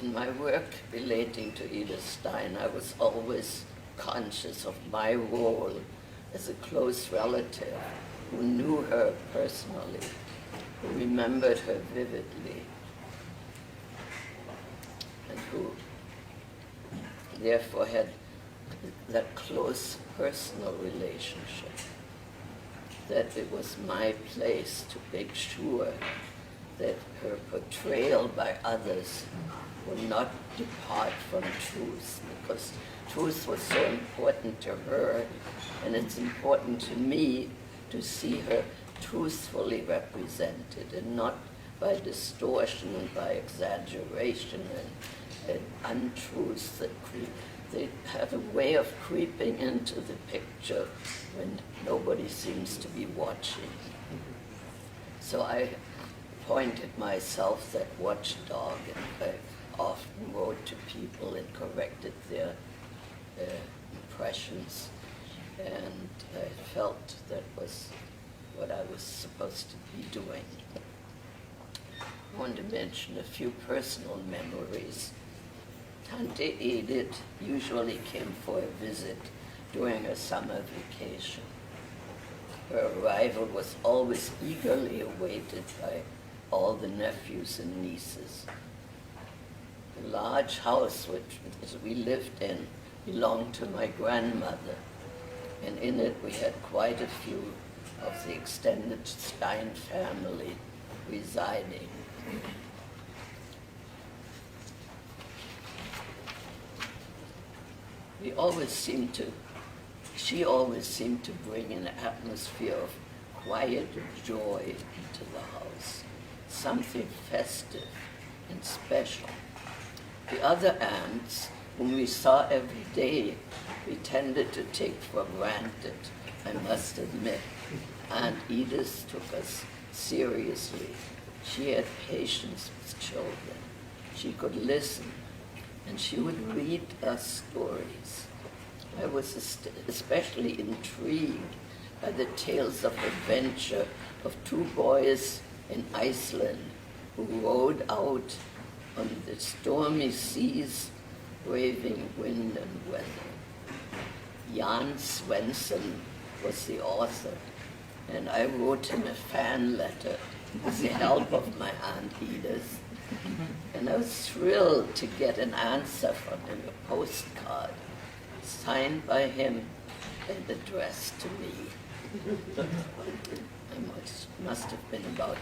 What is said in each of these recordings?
In my work relating to Edith Stein, I was always conscious of my role as a close relative who knew her personally, who remembered her vividly, and who therefore had that close personal relationship, that it was my place to make sure that her portrayal by others would not depart from truth, because truth was so important to her, and it's important to me to see her truthfully represented, and not by distortion and by exaggeration and untruths that they have a way of creeping into the picture when nobody seems to be watching. So I appointed myself that watchdog, and I often wrote to people and corrected their impressions, and I felt that was what I was supposed to be doing. I want to mention a few personal memories. Tante Edith usually came for a visit during her summer vacation. Her arrival was always eagerly awaited by all the nephews and nieces. The large house which we lived in belonged to my grandmother, and in it we had quite a few of the extended Stein family residing. She always seemed to bring an atmosphere of quiet joy into the house, something festive and special. The other aunts, whom we saw every day, we tended to take for granted, I must admit. Aunt Edith took us seriously. She had patience with children. She could listen, and she would read us stories. I was especially intrigued by the tales of adventure of two boys in Iceland who rowed out on the stormy seas, braving wind and weather. Jan Svensson was the author, and I wrote him a fan letter with the help of my Aunt Edith. And I was thrilled to get an answer from him, a postcard, signed by him and addressed to me. I must have been about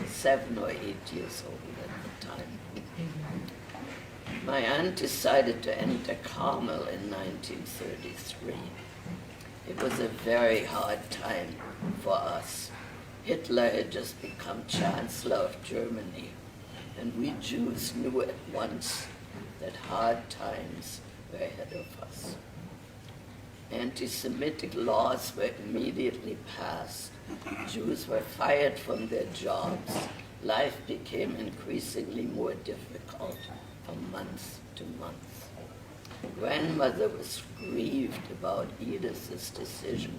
7 or 8 years old at the time. My aunt decided to enter Carmel in 1933. It was a very hard time for us. Hitler had just become Chancellor of Germany, and we Jews knew at once that hard times were ahead of us. Anti-Semitic laws were immediately passed. Jews were fired from their jobs. Life became increasingly more difficult from month to month. Grandmother was grieved about Edith's decision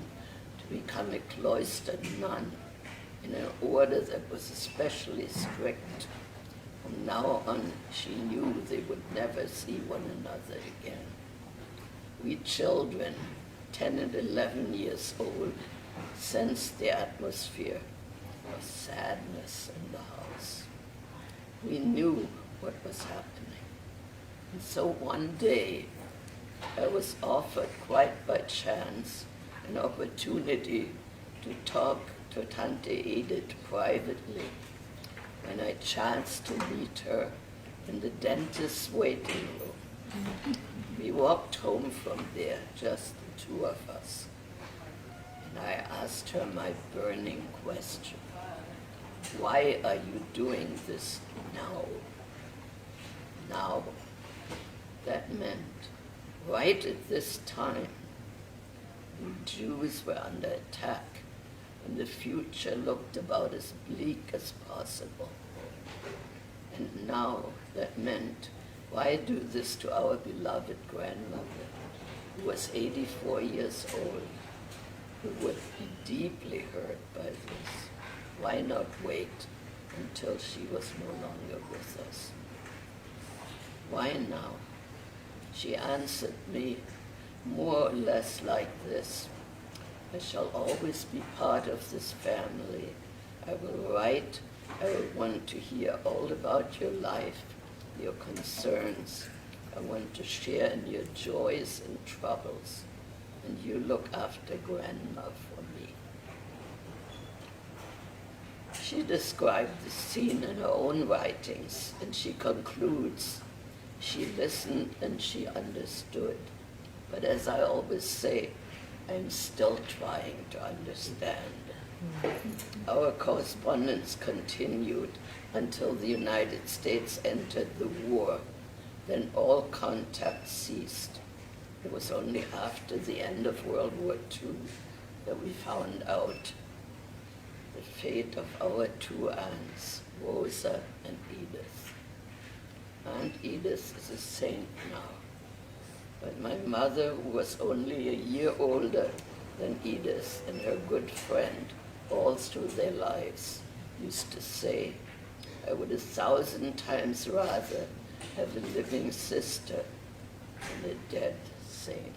to become a cloistered nun in an order that was especially strict. From now on, she knew they would never see one another again. We children, 10 and 11 years old, sensed the atmosphere of sadness in the house. We knew what was happening. And so one day, I was offered quite by chance an opportunity to talk to Tante Edith privately, when I chanced to meet her in the dentist's waiting room. We walked home from there, just the two of us, and I asked her my burning question. Why are you doing this now? Now. That meant right at this time, when Jews were under attack, and the future looked about as bleak as possible. And now that meant, why do this to our beloved grandmother, who was 84 years old, who would be deeply hurt by this? Why not wait until she was no longer with us? Why now? She answered me more or less like this. I shall always be part of this family. I will write. I will want to hear all about your life, your concerns. I want to share in your joys and troubles. And you look after Grandma for me. She described the scene in her own writings, and she concludes, she listened and she understood. But as I always say, I'm still trying to understand. Our correspondence continued until the United States entered the war. Then all contact ceased. It was only after the end of World War II that we found out the fate of our two aunts, Rosa and Edith. Aunt Edith is a saint now. But my mother, who was only a year older than Edith and her good friend all through their lives, used to say, I would 1,000 times rather have a living sister than a dead saint.